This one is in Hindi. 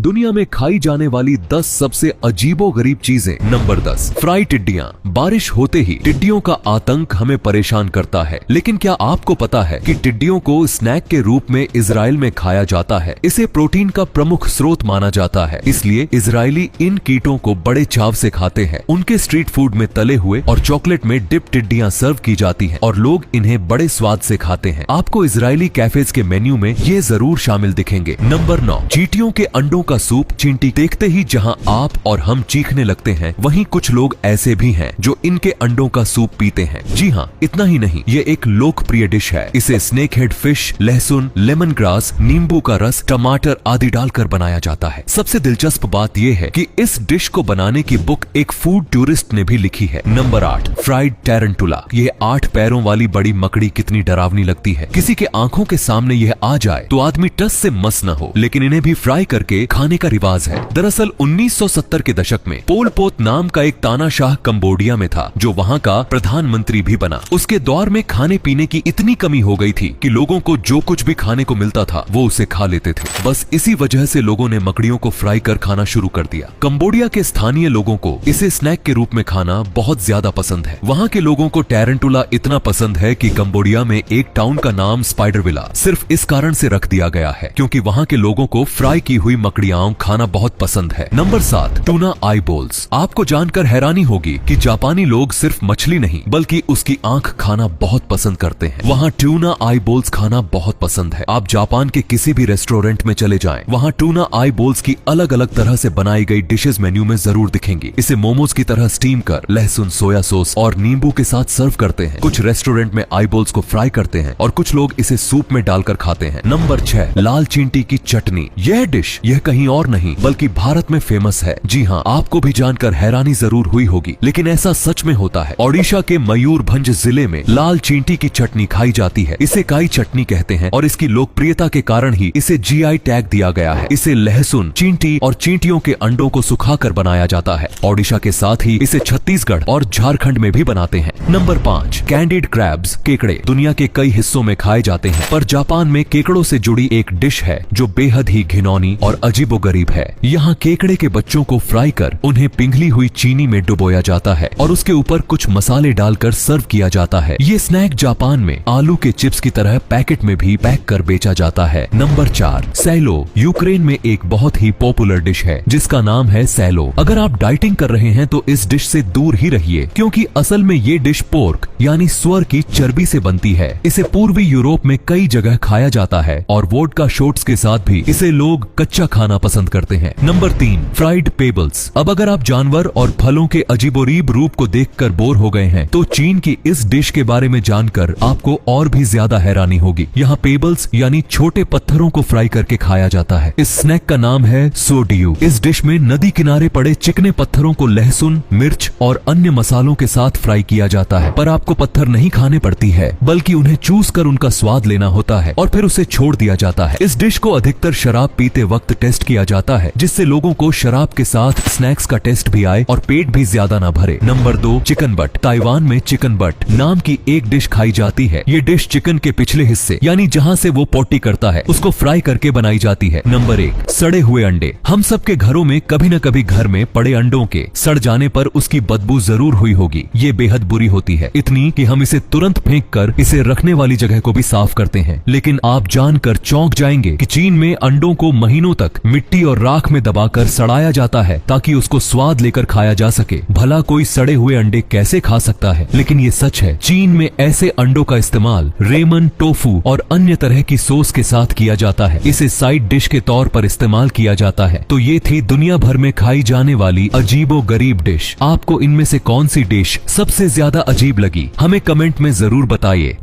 दुनिया में खाई जाने वाली 10 सबसे अजीबोगरीब चीजें। नंबर 10, फ्राई टिड्डियां। बारिश होते ही टिड्डियों का आतंक हमें परेशान करता है, लेकिन क्या आपको पता है कि टिड्डियों को स्नैक के रूप में इजराइल में खाया जाता है। इसे प्रोटीन का प्रमुख स्रोत माना जाता है, इसलिए इजरायली इन कीटों को बड़े चाव से खाते हैं। उनके स्ट्रीट फूड में तले हुए और चॉकलेट में डिप टिड्डियां सर्व की जाती हैं और लोग इन्हें बड़े स्वाद से खाते हैं। आपको इजरायली कैफेज के मेन्यू में ये जरूर शामिल दिखेंगे। नंबर 9, चींटियों के अंडों का सूप। चींटी देखते ही जहां आप और हम चीखने लगते हैं, वहीं कुछ लोग ऐसे भी हैं जो इनके अंडों का सूप पीते हैं। जी हाँ, इतना ही नहीं, ये एक लोकप्रिय डिश है। इसे स्नेक हेड फिश, लहसुन, लेमन ग्रास, नींबू का रस, टमाटर आदि डालकर बनाया जाता है। सबसे दिलचस्प बात यह है कि इस डिश को बनाने की बुक एक फूड टूरिस्ट ने भी लिखी है। Number 8, fried tarantula. यह 8 पैरों वाली बड़ी मकड़ी कितनी डरावनी लगती है। किसी के आंखों के सामने यह आ जाए तो आदमी टस से मस न हो, लेकिन इन्हें भी फ्राई करके खाने का रिवाज है। दरअसल 1970 के दशक में पोल पोत नाम का एक तानाशाह कंबोडिया में था, जो वहां का प्रधानमंत्री भी बना। उसके दौर में खाने पीने की इतनी कमी हो गई थी कि लोगों को जो कुछ भी खाने को मिलता था वो उसे खा लेते थे। बस इसी वजह से लोगों ने मकड़ियों को फ्राई कर खाना शुरू कर दिया। कंबोडिया के स्थानीय लोगों को इसे स्नैक के रूप में खाना बहुत ज्यादा पसंद है। वहाँ के लोगों को टैरेंटुला इतना पसंद है कि कंबोडिया में एक टाउन का नाम स्पाइडरविला सिर्फ इस कारण से रख दिया गया है क्योंकि वहाँ के लोगों को फ्राई की हुई मकड़ियां खाना बहुत पसंद है। नंबर 7, टूना आई बोल्स। आपको जानकर हैरानी होगी कि जापानी लोग सिर्फ मछली नहीं बल्कि उसकी आंख खाना बहुत पसंद करते हैं। वहाँ टूना आई बोल्स खाना बहुत पसंद है। आप जापान के किसी भी रेस्टोरेंट में चले जाएं, वहाँ टूना आई बोल्स की अलग अलग तरह से बनाई गई डिशेज मेन्यू में जरूर दिखेंगी। इसे मोमोज की तरह स्टीम कर लहसुन, सोया सॉस और नींबू के साथ सर्व करते हैं। कुछ रेस्टोरेंट में आई बोल्स को फ्राई करते हैं और कुछ लोग इसे सूप में डालकर खाते हैं। नंबर 6, लाल चींटी की चटनी। यह डिश कहीं और नहीं बल्कि भारत में फेमस है। जी हाँ, आपको भी जानकर हैरानी जरूर हुई होगी, लेकिन ऐसा सच में होता है। ओडिशा के मयूरभंज जिले में लाल चींटी की चटनी खाई जाती है। इसे काई चटनी कहते हैं और इसकी लोकप्रियता के कारण ही इसे GI टैग दिया गया है। इसे लहसुन, चींटी और चींटियों के अंडों को सुखाकर बनाया जाता है। ओडिशा के साथ ही इसे छत्तीसगढ़ और झारखंड में भी बनाते हैं। Number 5, candid crabs. केकड़े दुनिया के कई हिस्सों में खाए जाते हैं, पर जापान में केकड़ों से जुड़ी एक डिश है जो बेहद ही घिनौनी और अजीबोगरीब है। यहाँ केकड़े के बच्चों को फ्राई कर उन्हें पिघली हुई चीनी में डुबोया जाता है और उसके ऊपर कुछ मसाले डालकर सर्व किया जाता है। ये स्नैक जापान में आलू के चिप्स की तरह पैकेट में भी पैक कर बेचा जाता है। Number 4, Cello. यूक्रेन में एक बहुत ही पॉपुलर डिश है जिसका नाम है सैलो। अगर आप डाइटिंग कर रहे हैं तो इस डिश से दूर ही रहिए, क्योंकि असल में ये डिश पोर्क यानी सुअर की चर्बी से बनती है। इसे पूर्वी यूरोप में कई जगह खाया जाता है और वोडका शॉट्स के साथ भी इसे लोग कच्चा खाना पसंद करते हैं। Number 3, fried pebbles. अब अगर आप जानवर और फलों के अजीबोगरीब रूप को देखकर बोर हो गए हैं तो चीन की इस डिश के बारे में जानकर आपको और भी ज्यादा हैरानी होगी। यहाँ पेबल्स यानी छोटे पत्थरों को फ्राई करके खाया जाता है। इस स्नैक का नाम है सोडियू। इस डिश में नदी किनारे पड़े चिकने पत्थरों को लहसुन, मिर्च और अन्य मसालों के साथ फ्राई किया जाता है। पर आपको पत्थर नहीं खाने पड़ती है, बल्कि उन्हें चूस कर उनका स्वाद लेना होता है और फिर उसे छोड़ दिया जाता है। इस डिश को अधिकतर शराब पीते वक्त टेस्ट किया जाता है, जिससे लोगों को शराब के साथ स्नैक्स का टेस्ट भी आए और पेट भी ज्यादा ना भरे। Number 2, chicken but. ताइवान में चिकन बट नाम की एक डिश खाई जाती है। ये डिश चिकन के पिछले हिस्से यानी जहाँ से वो पोटी करता है उसको फ्राई करके बनाई जाती है। नंबर 1, सड़े हुए अंडे। हम सबके घरों में कभी न कभी घर में पड़े अंडों के सड़ जाने पर उसकी बदबू जरूर हुई होगी। ये बेहद बुरी होती है, इतनी कि हम इसे तुरंत फेंक कर इसे रखने वाली जगह को भी साफ करते हैं। लेकिन आप जानकर चौंक जाएंगे कि चीन में अंडों को महीनों तक मिट्टी और राख में दबाकर सड़ाया जाता है ताकि उसको स्वाद लेकर खाया जा सके। भला कोई सड़े हुए अंडे कैसे खा सकता है, लेकिन ये सच है। चीन में ऐसे अंडों का इस्तेमाल रेमन, टोफू और अन्य तरह की सॉस के साथ किया जाता है। इसे साइड डिश के तौर पर इस्तेमाल किया जाता है। तो ये थी दुनिया भर में खाई जाने वाली अजीबोगरीब डिश। आपको इनमें से कौन सी डिश सबसे ज्यादा अजीब लगी, हमें कमेंट में जरूर बताइए।